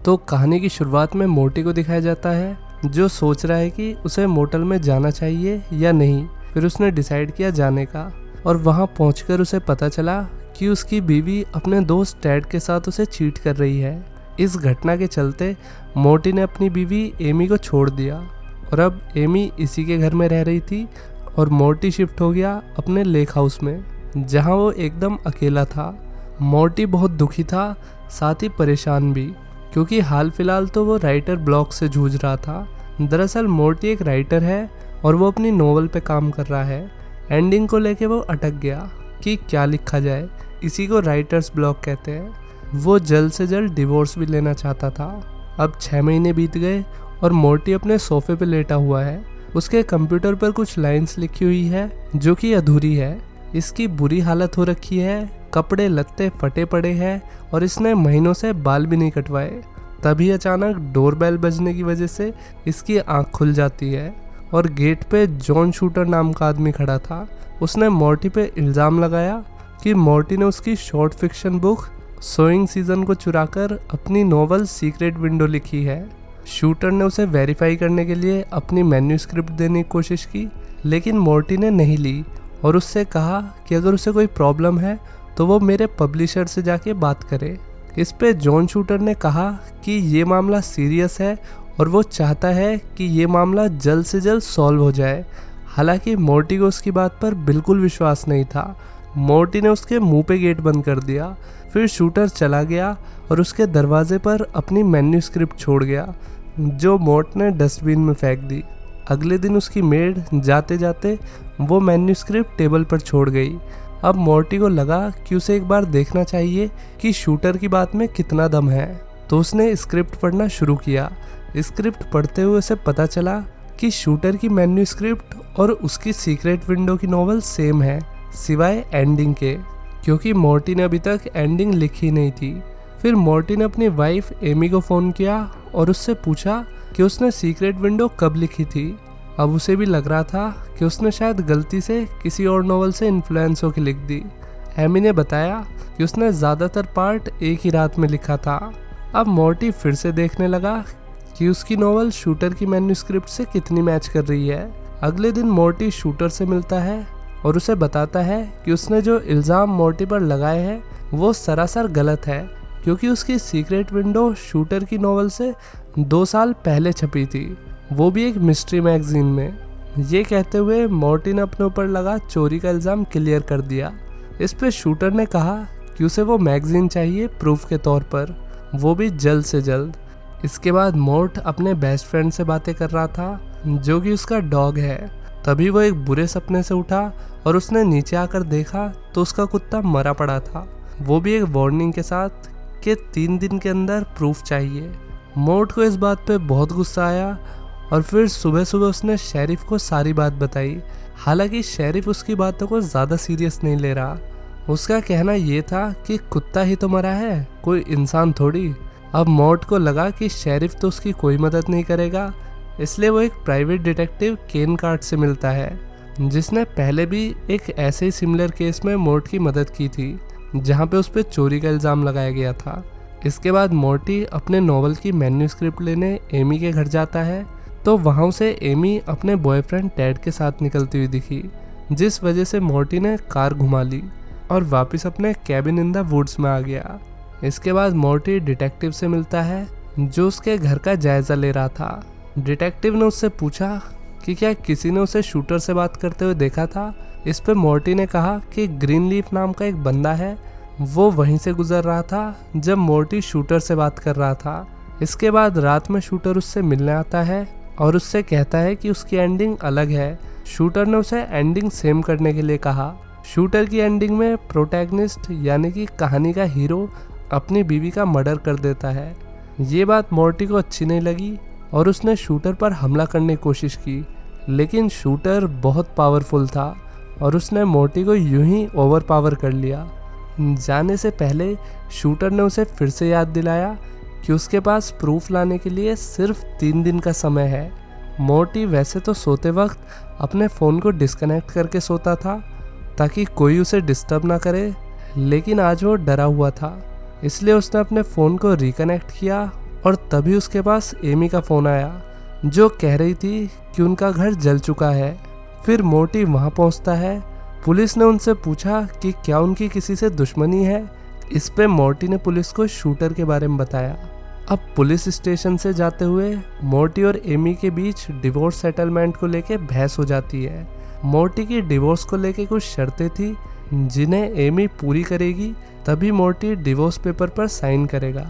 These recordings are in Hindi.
तो कहानी की शुरुआत में मोटी को दिखाया जाता है जो सोच रहा है कि उसे मोटल में जाना चाहिए या नहीं। फिर उसने डिसाइड किया जाने का, और वहां पहुंचकर उसे पता चला कि उसकी बीवी अपने दोस्त टैड के साथ उसे चीट कर रही है। इस घटना के चलते मोटी ने अपनी बीवी एमी को छोड़ दिया और अब एमी इसी के घर में रह रही थी और मोटी शिफ्ट हो गया अपने लेक हाउस में, जहां वो एकदम अकेला था। मोटी बहुत दुखी था, साथ ही परेशान भी, क्योंकि हाल फिलहाल तो वो राइटर ब्लॉक से जूझ रहा था। दरअसल मोटी एक राइटर है और वो अपनी नोवेल पे काम कर रहा है। एंडिंग को लेके वो अटक गया कि क्या लिखा जाए। इसी को राइटर्स ब्लॉक कहते हैं। वो जल्द से जल्द डिवोर्स भी लेना चाहता था। अब 6 महीने बीत गए और मोटी अपने सोफे पे लेटा हुआ है। उसके कंप्यूटर पर कुछ लाइंस लिखी हुई है जो कि अधूरी है। इसकी बुरी हालत हो रखी है, कपड़े लत्ते फटे पड़े हैं और इसने महीनों से बाल भी नहीं कटवाए। तभी अचानक डोरबेल बजने की वजह से इसकी आंख खुल जाती है और गेट पे जॉन शूटर नाम का आदमी खड़ा था। उसने मोटी पे इल्ज़ाम लगाया कि मोटी ने उसकी short fiction book sowing season को चुराकर अपनी नोवेल सीक्रेट विंडो लिखी है। शूटर ने उसे वेरीफाई करने के लिए अपनी मैन्यूस्क्रिप्ट देने की कोशिश की, लेकिन मोटी ने नहीं ली और उससे कहा कि अगर उसे कोई प्रॉब्लम है तो वो मेरे पब्लिशर से जाके बात करे। इस पे जॉन शूटर ने कहा कि ये मामला सीरियस है और वो चाहता है कि ये मामला जल्द से जल्द सॉल्व हो जाए। हालांकि मोटी को उसकी बात पर बिल्कुल विश्वास नहीं था। मोटी ने उसके मुंह पे गेट बंद कर दिया। फिर शूटर चला गया और उसके दरवाजे पर अपनी मैन्यूस्क्रिप्ट छोड़ गया, जो मोट ने डस्टबिन में फेंक दी। अगले दिन उसकी मेड जाते जाते वो मैन्यूस्क्रिप्ट टेबल पर छोड़ गई। अब मोटी को लगा कि उसे एक बार देखना चाहिए कि शूटर की बात में कितना दम है, तो उसने स्क्रिप्ट पढ़ना शुरू किया। स्क्रिप्ट पढ़ते हुए उसे पता चला कि शूटर की मैन्यूस्क्रिप्ट और उसकी सीक्रेट विंडो की नोवेल सेम है, सिवाय एंडिंग के, क्योंकि मोटी ने अभी तक एंडिंग लिखी नहीं थी। फिर मोटी ने अपनी वाइफ एमी को फ़ोन किया और उससे पूछा कि उसने सीक्रेट विंडो कब लिखी थी। अब उसे भी लग रहा था कि उसने शायद गलती से किसी और नोवेल से इन्फ्लुएंस होकर लिख दी। एमी ने बताया कि उसने ज़्यादातर पार्ट एक ही रात में लिखा था। अब मोटी फिर से देखने लगा कि उसकी नोवेल शूटर की मैन्यूस्क्रिप्ट से कितनी मैच कर रही है। अगले दिन मोटी शूटर से मिलता है और उसे बताता है कि उसने जो इल्ज़ाम मोटी पर लगाए हैं वो सरासर गलत है, क्योंकि उसकी सीक्रेट विंडो शूटर की नोवेल से 2 साल पहले छपी थी, वो भी एक मिस्ट्री मैगजीन में। ये कहते हुए मोटी ने अपने ऊपर लगा चोरी का इल्ज़ाम क्लियर कर दिया। इस पे शूटर ने कहा कि उसे वो मैगजीन चाहिए प्रूफ के तौर पर, वो भी जल्द से जल्द। इसके बाद मोट अपने बेस्ट फ्रेंड से बातें कर रहा था जो कि उसका डॉग है। तभी वो एक बुरे सपने से उठा और उसने नीचे आकर देखा तो उसका कुत्ता मरा पड़ा था, वो भी एक वार्निंग के साथ कि 3 दिन के अंदर प्रूफ चाहिए। मोट को इस बात पे बहुत गुस्सा आया और फिर सुबह सुबह उसने शेरिफ को सारी बात बताई। हालांकि शेरिफ उसकी बातों को ज़्यादा सीरियस नहीं ले रहा। उसका कहना ये था कि कुत्ता ही तो मरा है, कोई इंसान थोड़ी। अब मोट को लगा कि शेरिफ तो उसकी कोई मदद नहीं करेगा, इसलिए वो एक प्राइवेट डिटेक्टिव केन कार्ट से मिलता है, जिसने पहले भी एक ऐसे ही सिमिलर केस में मोट की मदद की थी, जहाँ पे उस पर चोरी का इल्ज़ाम लगाया गया था। इसके बाद मोटी अपने नोवेल की मैन्यूस्क्रिप्ट लेने एमी के घर जाता है, तो वहाँ उसे एमी अपने बॉयफ्रेंड टैड के साथ निकलती हुई दिखी, जिस वजह से मोटी ने कार घुमा ली और वापस अपने कैबिन इन द वुड्स में आ गया। इसके बाद मोटी डिटेक्टिव से मिलता है जो उसके घर का जायज़ा ले रहा था। डिटेक्टिव ने उससे पूछा कि क्या किसी ने उसे शूटर से बात करते हुए देखा था। इस पे मोटी ने कहा कि ग्रीन लीफ नाम का एक बंदा है, वो वहीं से गुजर रहा था जब मोटी शूटर से बात कर रहा था। इसके बाद रात में शूटर उससे मिलने आता है और उससे कहता है कि उसकी एंडिंग अलग है। शूटर ने उसे एंडिंग सेम करने के लिए कहा। शूटर की एंडिंग में प्रोटैगनिस्ट यानी कि कहानी का हीरो अपनी बीवी का मर्डर कर देता है। ये बात मोटी को अच्छी नहीं लगी और उसने शूटर पर हमला करने की कोशिश की, लेकिन शूटर बहुत पावरफुल था और उसने मोटी को यूं ही ओवर पावर कर लिया। जाने से पहले शूटर ने उसे फिर से याद दिलाया कि उसके पास प्रूफ लाने के लिए सिर्फ 3 दिन का समय है। मोटी वैसे तो सोते वक्त अपने फ़ोन को डिस्कनेक्ट करके सोता था ताकि कोई उसे डिस्टर्ब ना करे, लेकिन आज वो डरा हुआ था, इसलिए उसने अपने फ़ोन को रिकनेक्ट किया और तभी उसके पास एमी का फ़ोन आया जो कह रही थी कि उनका घर जल चुका है। फिर मोर्टी वहाँ पहुँचता है। पुलिस ने उनसे पूछा कि क्या उनकी किसी से दुश्मनी है। इस पे मोर्टी ने पुलिस को शूटर के बारे में बताया। अब पुलिस स्टेशन से जाते हुए मोर्टी और एमी के बीच डिवोर्स सेटलमेंट को लेके बहस हो जाती है। मोर्टी की डिवोर्स को लेके कुछ शर्तें थी जिन्हें एमी पूरी करेगी तभी मोर्टी डिवोर्स पेपर पर साइन करेगा।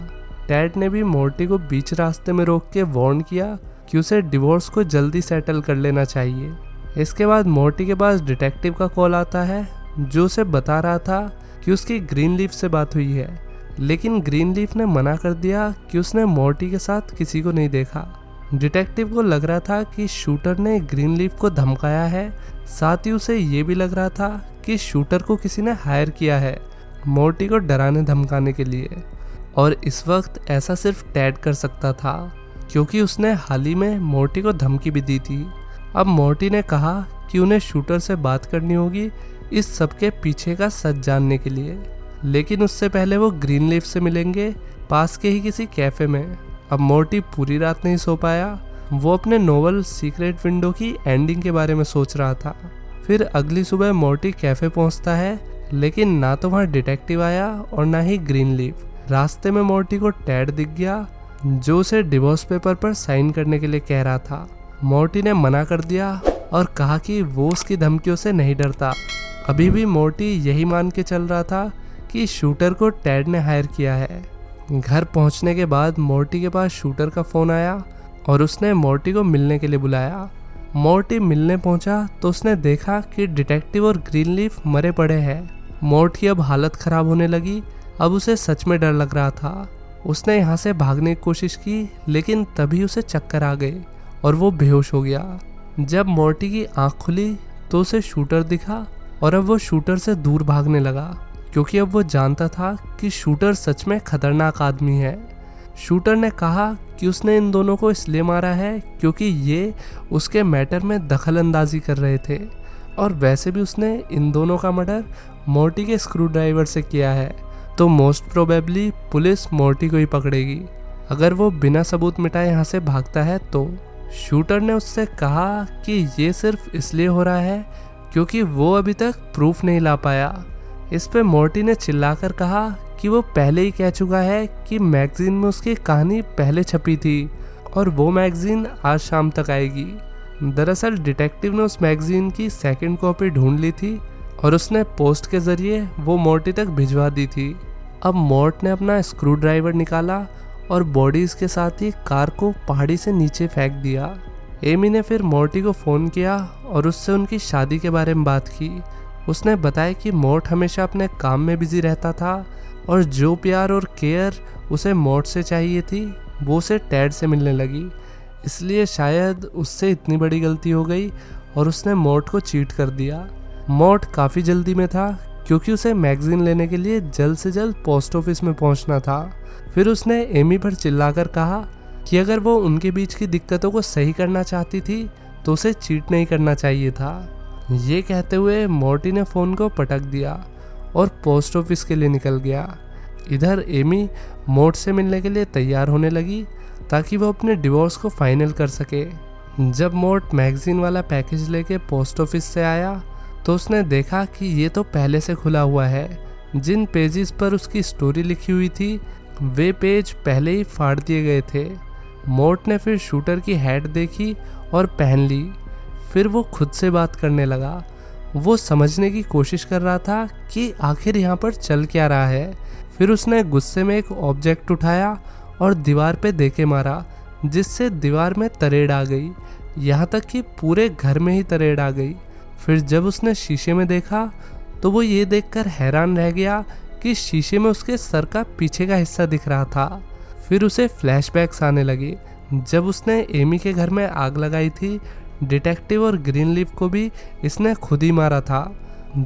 टैड ने भी मोर्टी को बीच रास्ते में रोक के वार्न किया कि उसे डिवोर्स को जल्दी सेटल कर लेना चाहिए। इसके बाद मोर्टी के पास डिटेक्टिव का कॉल आता है जो उसे बता रहा था कि उसकी ग्रीनलीफ से बात हुई है, लेकिन ग्रीनलीफ ने मना कर दिया कि उसने मोर्टी के साथ किसी को नहीं देखा। डिटेक्टिव को लग रहा था कि शूटर ने ग्रीनलीफ को धमकाया है, साथ ही उसे ये भी लग रहा था कि शूटर को किसी ने हायर किया है मोर्टी को डराने धमकाने के लिए। और इस वक्त ऐसा सिर्फ टैड कर सकता था क्योंकि उसने हाल ही में मोर्टी को धमकी भी दी थी। अब मोर्टी ने कहा कि उन्हें शूटर से बात करनी होगी इस सब के पीछे का सच जानने के लिए, लेकिन उससे पहले वो ग्रीनलीफ से मिलेंगे पास के ही किसी कैफे में। अब मोर्टी पूरी रात नहीं सो पाया। वो अपने नोवेल सीक्रेट विंडो की एंडिंग के बारे में सोच रहा था। फिर अगली सुबह मोर्टी कैफे पहुंचता है, लेकिन ना तो वहाँ डिटेक्टिव आया और ना ही ग्रीनलीफ। रास्ते में मोर्टी को टैड दिख गया जो उसे डिवोर्स पेपर पर साइन करने के लिए कह रहा था। मोर्टी ने मना कर दिया और कहा कि वो उसकी धमकियों से नहीं डरता। अभी भी मोर्टी यही मान के चल रहा था कि शूटर को टैड ने हायर किया है। घर पहुंचने के बाद मोर्टी के पास शूटर का फ़ोन आया और उसने मोर्टी को मिलने के लिए बुलाया। मोर्टी मिलने पहुंचा तो उसने देखा कि डिटेक्टिव और ग्रीनलीफ मरे पड़े हैं। मोर्टी की अब हालत ख़राब होने लगी। अब उसे सच में डर लग रहा था। उसने यहाँ से भागने की कोशिश की, लेकिन तभी उसे चक्कर आ गए और वो बेहोश हो गया। जब मोर्टी की आँख खुली तो उसे शूटर दिखा और अब वो शूटर से दूर भागने लगा क्योंकि अब वो जानता था कि शूटर सच में खतरनाक आदमी है। शूटर ने कहा कि उसने इन दोनों को इसलिए मारा है क्योंकि ये उसके मैटर में दखल अंदाजी कर रहे थे, और वैसे भी उसने इन दोनों का मर्डर मोर्टी के स्क्रू ड्राइवर से किया है, तो मोस्ट प्रोबेबली पुलिस मोर्टी को ही पकड़ेगी अगर वो बिना सबूत मिटाए यहाँ से भागता है तो। शूटर ने उससे कहा कि ये सिर्फ इसलिए हो रहा है क्योंकि वो अभी तक प्रूफ नहीं ला पाया। इस पे मोर्टी ने चिल्लाकर कहा कि वो पहले ही कह चुका है कि मैगजीन में उसकी कहानी पहले छपी थी और वो मैगजीन आज शाम तक आएगी। दरअसल डिटेक्टिव ने उस मैगजीन की सेकंड कॉपी ढूंढ ली थी और उसने पोस्ट के जरिए वो मोर्टी तक भिजवा दी थी। अब मोर्ट ने अपना स्क्रू ड्राइवर निकाला और बॉडीज के साथ ही कार को पहाड़ी से नीचे फेंक दिया। एमी ने फिर मोर्टी को फ़ोन किया और उससे उनकी शादी के बारे में बात की। उसने बताया कि मोर्ट हमेशा अपने काम में बिजी रहता था और जो प्यार और केयर उसे मोर्ट से चाहिए थी वो उसे टैड से मिलने लगी, इसलिए शायद उससे इतनी बड़ी गलती हो गई और उसने मोर्ट को चीट कर दिया। मोर्ट काफ़ी जल्दी में था क्योंकि उसे मैगजीन लेने के लिए जल्द से जल्द पोस्ट ऑफिस में पहुंचना था। फिर उसने एमी पर चिल्लाकर कहा कि अगर वो उनके बीच की दिक्कतों को सही करना चाहती थी तो उसे चीट नहीं करना चाहिए था। ये कहते हुए मोर्टी ने फ़ोन को पटक दिया और पोस्ट ऑफिस के लिए निकल गया। इधर एमी मोर्ट से मिलने के लिए तैयार होने लगी ताकि वो अपने डिवोर्स को फाइनल कर सके। जब मोर्ट मैगजीन वाला पैकेज लेके पोस्ट ऑफिस से आया तो उसने देखा कि ये तो पहले से खुला हुआ है। जिन पेजेस पर उसकी स्टोरी लिखी हुई थी वे पेज पहले ही फाड़ दिए गए थे। मोर्ट ने फिर शूटर की हैट देखी और पहन ली। फिर वो खुद से बात करने लगा। वो समझने की कोशिश कर रहा था कि आखिर यहाँ पर चल क्या रहा है। फिर उसने गुस्से में एक ऑब्जेक्ट उठाया और दीवार पे देके मारा, जिससे दीवार में तरेड़ आ गई, यहाँ तक कि पूरे घर में ही तरेड़ आ गई। फिर जब उसने शीशे में देखा तो वो ये देखकर हैरान रह गया कि शीशे में उसके सर का पीछे का हिस्सा दिख रहा था। फिर उसे फ्लैशबैक्स आने लगे जब उसने एमी के घर में आग लगाई थी। डिटेक्टिव और ग्रीनलीफ को भी इसने खुद ही मारा था।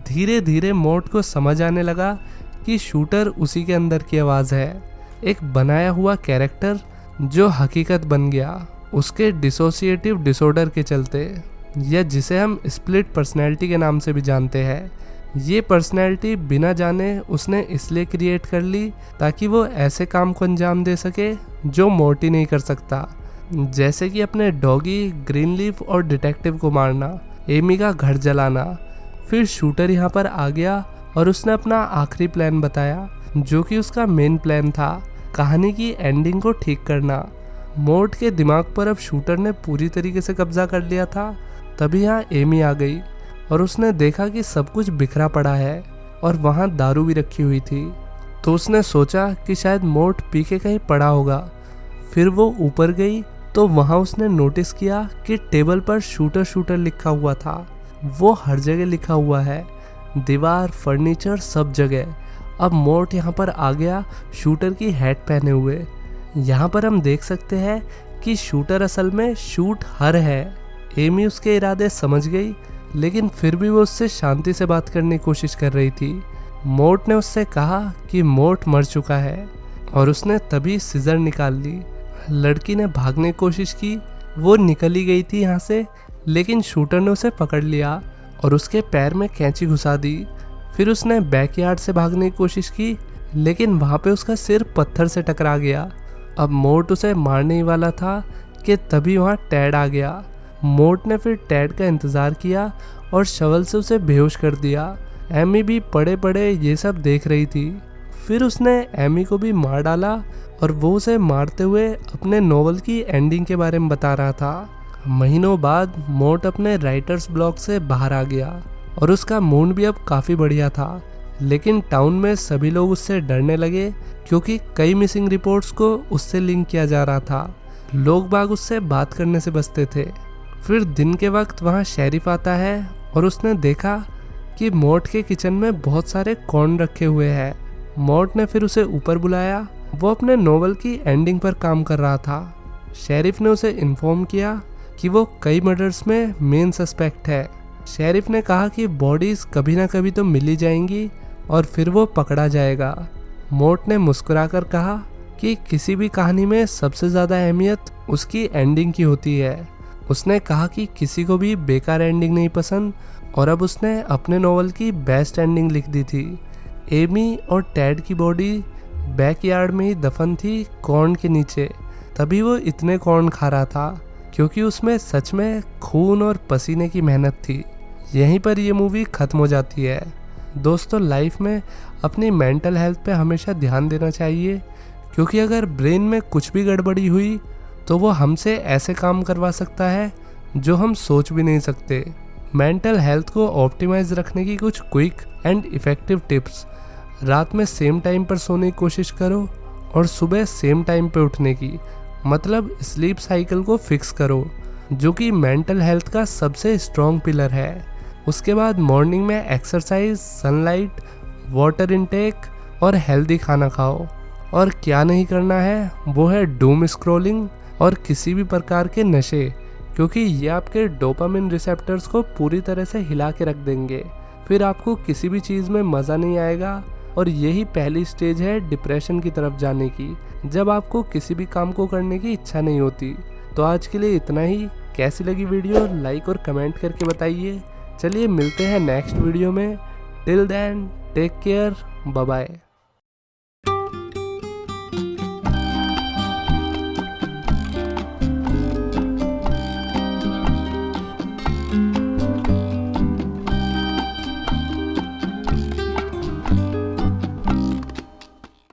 धीरे धीरे मोर्ट को समझ आने लगा कि शूटर उसी के अंदर की आवाज़ है, एक बनाया हुआ कैरेक्टर जो हकीकत बन गया उसके डिसोसिएटिव डिसऑर्डर के चलते, या जिसे हम स्प्लिट पर्सनैलिटी के नाम से भी जानते हैं। ये पर्सनैलिटी बिना जाने उसने इसलिए क्रिएट कर ली ताकि वो ऐसे काम को अंजाम दे सके जो मोर्टी नहीं कर सकता, जैसे कि अपने डॉगी, ग्रीनलीफ और डिटेक्टिव को मारना, एमी का घर जलाना। फिर शूटर यहाँ पर आ गया और उसने अपना आखिरी प्लान बताया, जो कि उसका मेन प्लान था, कहानी की एंडिंग को ठीक करना। मोर्ट के दिमाग पर अब शूटर ने पूरी तरीके से कब्जा कर लिया था। तभी यहाँ एमी आ गई और उसने देखा कि सब कुछ बिखरा पड़ा है और वहाँ दारू भी रखी हुई थी। तो उसने सोचा कि शायद मोर्ट पी के कहीं पड़ा होगा। फिर वो ऊपर गई तो वहाँ उसने नोटिस किया कि टेबल पर शूटर शूटर लिखा हुआ था। वो हर जगह लिखा हुआ है, दीवार, फर्नीचर, सब जगह। अब मोर्ट यहाँ पर आ गया शूटर की हैट पहने हुए। यहाँ पर हम देख सकते हैं कि शूटर असल में शूट हर है। एमी उसके इरादे समझ गई, लेकिन फिर भी वो उससे शांति से बात करने की कोशिश कर रही थी। मोर्ट ने उससे कहा कि मोर्ट मर चुका है और उसने तभी सिजर निकाल ली। लड़की ने भागने की कोशिश की, वो निकल ही गई थी यहाँ से, लेकिन शूटर ने उसे पकड़ लिया और उसके पैर में कैंची घुसा दी। फिर उसने बैकयार्ड से भागने की कोशिश की, लेकिन वहाँ पे उसका सिर पत्थर से टकरा गया। अब मोर्ट उसे मारने ही वाला था कि तभी वहाँ टैड आ गया। मोर्ट ने फिर टैड का इंतज़ार किया और शवल से उसे बेहोश कर दिया। एमी भी पड़े पड़े ये सब देख रही थी। फिर उसने एमी को भी मार डाला और वो उसे मारते हुए अपने नोवेल की एंडिंग के बारे में बता रहा था। महीनों बाद मोर्ट अपने राइटर्स ब्लॉक से बाहर आ गया और उसका मूड भी अब काफ़ी बढ़िया था, लेकिन टाउन में सभी लोग उससे डरने लगे क्योंकि कई मिसिंग रिपोर्ट्स को उससे लिंक किया जा रहा था। लोग बाग उससे बात करने से बचते थे। फिर दिन के वक्त वहाँ शेरिफ आता है और उसने देखा कि मोर्ट के किचन में बहुत सारे कॉर्न रखे हुए हैं। मोर्ट ने फिर उसे ऊपर बुलाया। वो अपने नोवेल की एंडिंग पर काम कर रहा था। शेरिफ ने उसे इन्फॉर्म किया कि वो कई मर्डर्स में मेन सस्पेक्ट है। शेरिफ ने कहा कि बॉडीज कभी ना कभी तो मिल ही जाएंगी और फिर वो पकड़ा जाएगा। मोर्ट ने मुस्कुराकर कहा कि किसी भी कहानी में सबसे ज़्यादा अहमियत उसकी एंडिंग की होती है। उसने कहा कि किसी को भी बेकार एंडिंग नहीं पसंद और अब उसने अपने नोवेल की बेस्ट एंडिंग लिख दी थी। एमी और टैड की बॉडी बैकयार्ड में ही दफन थी कॉर्न के नीचे। तभी वो इतने कॉर्न खा रहा था क्योंकि उसमें सच में खून और पसीने की मेहनत थी। यहीं पर ये मूवी ख़त्म हो जाती है। दोस्तों, लाइफ में अपनी मेंटल हेल्थ पे हमेशा ध्यान देना चाहिए, क्योंकि अगर ब्रेन में कुछ भी गड़बड़ी हुई तो वो हमसे ऐसे काम करवा सकता है जो हम सोच भी नहीं सकते। मेंटल हेल्थ को ऑप्टिमाइज रखने की कुछ क्विक एंड इफ़ेक्टिव टिप्स: रात में सेम टाइम पर सोने की कोशिश करो और सुबह सेम टाइम पे उठने की, मतलब स्लीप साइकिल को फिक्स करो, जो कि मेंटल हेल्थ का सबसे स्ट्रॉन्ग पिलर है। उसके बाद मॉर्निंग में एक्सरसाइज, सनलाइट, वाटर इनटेक और हेल्दी खाना खाओ। और क्या नहीं करना है वो है डूम स्क्रॉलिंग और किसी भी प्रकार के नशे, क्योंकि ये आपके डोपामिन रिसेप्टर्स को पूरी तरह से हिला के रख देंगे। फिर आपको किसी भी चीज़ में मज़ा नहीं आएगा और यही पहली स्टेज है डिप्रेशन की तरफ जाने की, जब आपको किसी भी काम को करने की इच्छा नहीं होती। तो आज के लिए इतना ही। कैसी लगी वीडियो लाइक और कमेंट करके बताइए। चलिए मिलते हैं नेक्स्ट वीडियो में। Till then take care, bye bye.